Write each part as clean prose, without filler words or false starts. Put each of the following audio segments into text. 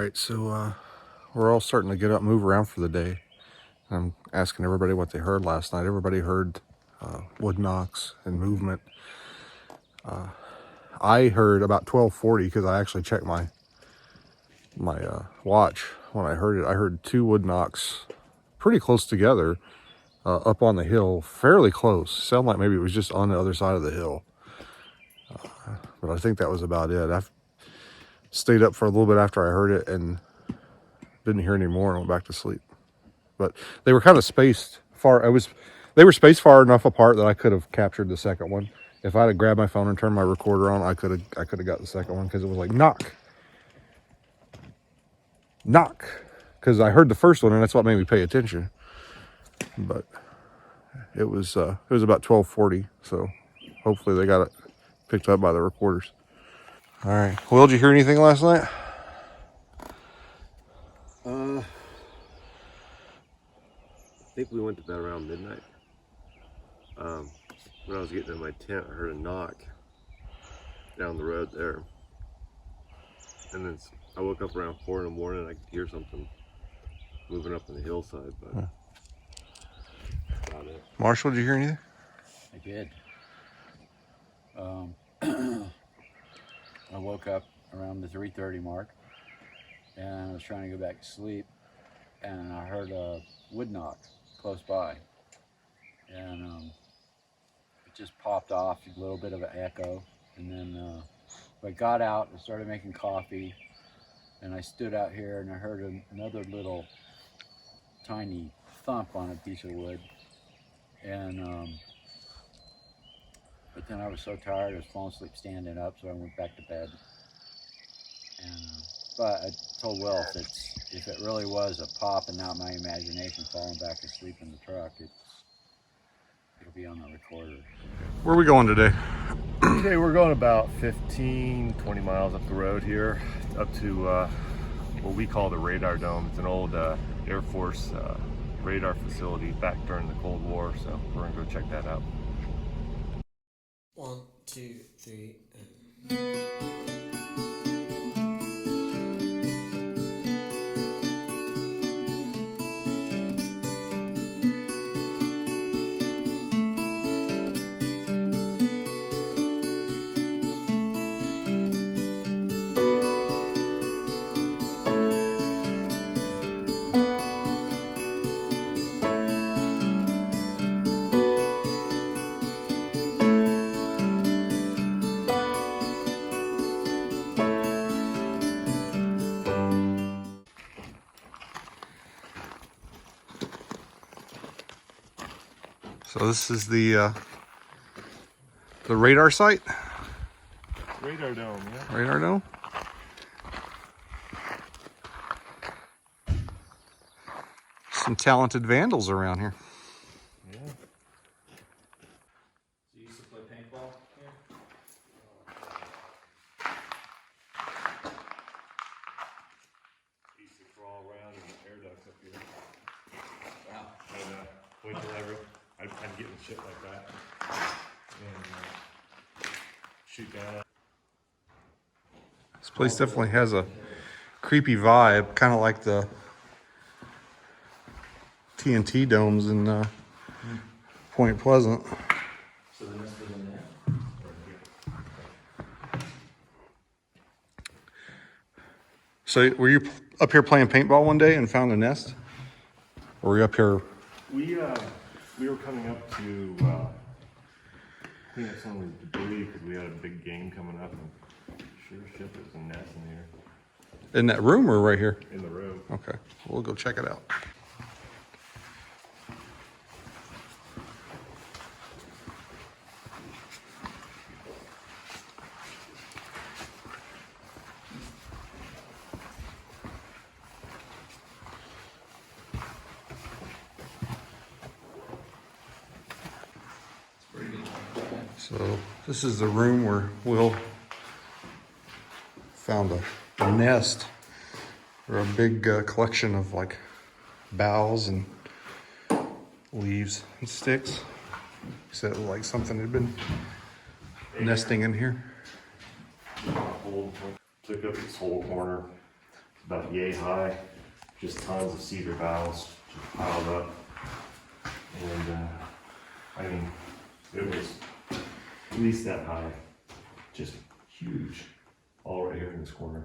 right, so we're all starting to get up and move around for the day. I'm asking everybody what they heard last night. Everybody heard wood knocks and movement. I heard about 12:40 because I actually checked my watch when I heard it. I heard two wood knocks pretty close together up on the hill, fairly close. Sounded like maybe it was just on the other side of the hill. But I think that was about it. I stayed up for a little bit after I heard it and didn't hear any more and went back to sleep. But they were kind of spaced far. They were spaced far enough apart that I could have captured the second one. If I had grabbed my phone and turned my recorder on, I could have got the second one because it was like knock, because I heard the first one and that's what made me pay attention. But it was about 12:40, so hopefully they got it picked up by the recorders. All right. Will, did you hear anything last night? I think we went to bed around midnight. When I was getting in my tent, I heard a knock down the road there. And then I woke up around 4 in the morning. I could hear something moving up on the hillside, but that's about it. Marshall, did you hear anything? I did. I woke up around the 3:30 mark and I was trying to go back to sleep and I heard a wood knock close by and it just popped off, a little bit of an echo, and then I got out and started making coffee and I stood out here and I heard another little tiny thump on a piece of wood, and but then I was so tired I was falling asleep standing up, so I went back to bed. And but I told Will if it really was a pop and not my imagination falling back asleep in the truck, it'll be on the recorder. Where are we going today? Today we're going about 15, 20 miles up the road here, up to what we call the radar dome. It's an old Air Force radar facility back during the Cold War, so we're gonna go check that out. 1, 2, 3, and... So this is the radar site? Radar dome, yeah. Radar dome? Some talented vandals around here. Yeah. So you used to play paintball here? Used to crawl around in the air ducts up here. Wow. And winter level, I'd get in shit like that. And shoot down. This place definitely has a creepy vibe, kind of like the TNT domes in Point Pleasant. So the nest was in there? So were you up here playing paintball one day and found a nest? Or were you up here? We were coming up to clean up some of the debris because we had a big game coming up, and sure as shit there's a nest in here. In that room or right here? In the room. Okay, we'll go check it out. So this is the room where Will found a nest, or a big collection of like boughs and leaves and sticks. He said it looked like something had been nesting in here. Took up this whole corner. about yay high, just tons of cedar boughs just piled up. And I mean, it was at least that high, just huge, all right here in this corner.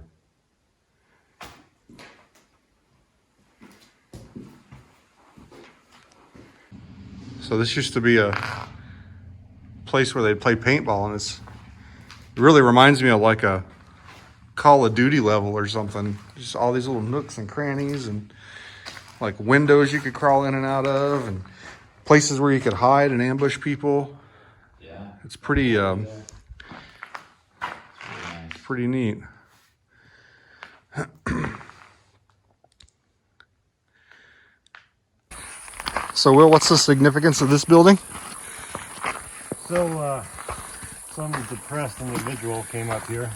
So this used to be a place where they'd play paintball, and it really reminds me of like a Call of Duty level or something. Just all these little nooks and crannies and like windows you could crawl in and out of, and places where you could hide and ambush people. Yeah. It's pretty It's really nice. pretty neat. So Will, what's the significance of this building? So, some depressed individual came up here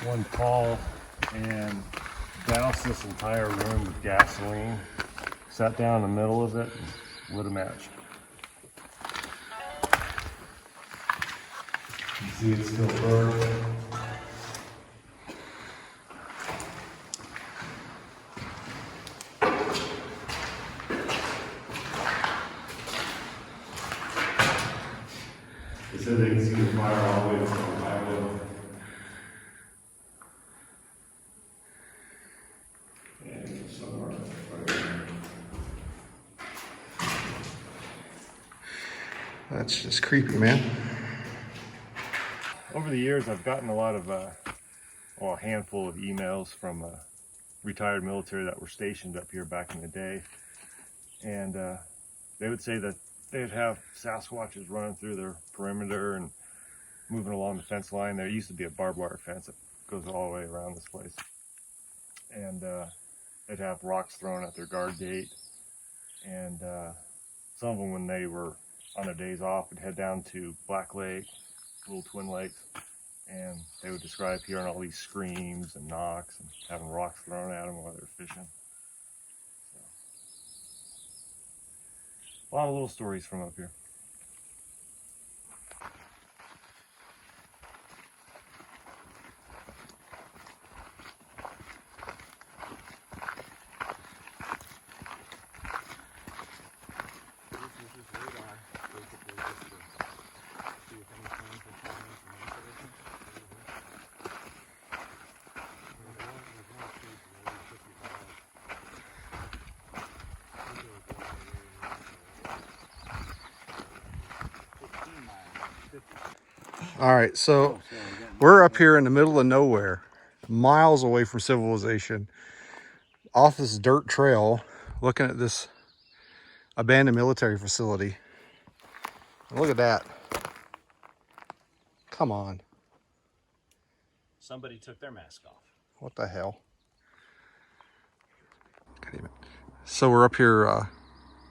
one fall and doused this entire room with gasoline, sat down in the middle of it, and lit a match. You see it's still burning. They said they can see the fire all the way from the highway. And somewhere right there. That's just creepy, man. Over the years, I've gotten a lot of, a handful of emails from retired military that were stationed up here back in the day. And they would say that they'd have Sasquatches running through their perimeter and moving along the fence line. There used to be a barbed wire fence that goes all the way around this place. And they'd have rocks thrown at their guard gate. And some of them, when they were on their days off, would head down to Black Lake, Little Twin Lakes, and they would describe hearing all these screams and knocks and having rocks thrown at them while they were fishing. So, a lot of little stories from up here. All right, so we're up here in the middle of nowhere, miles away from civilization, off this dirt trail, looking at this abandoned military facility. Look at that. Come on. Somebody took their mask off. What the hell? God damn it. So we're up here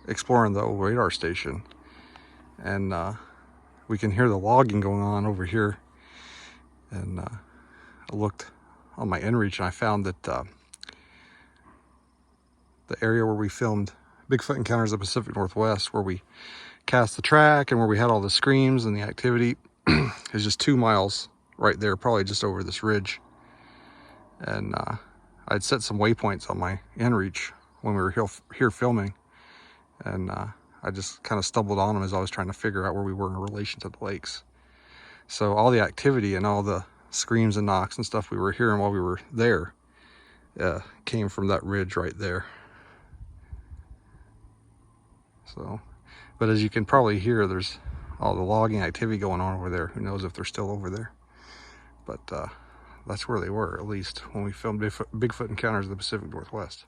exploring the old radar station, and we can hear the logging going on over here. And I looked on my inReach and I found that the area where we filmed Bigfoot Encounters of the Pacific Northwest, where we cast the track and where we had all the screams and the activity, is just 2 miles right there, probably just over this ridge. And I'd set some waypoints on my inReach when we were here filming, and I just kind of stumbled on them as I was trying to figure out where we were in relation to the lakes. So all the activity and all the screams and knocks and stuff we were hearing while we were there came from that ridge right there. So, but as you can probably hear, there's all the logging activity going on over there. Who knows if they're still over there? But that's where they were, at least when we filmed Bigfoot Encounters of the Pacific Northwest.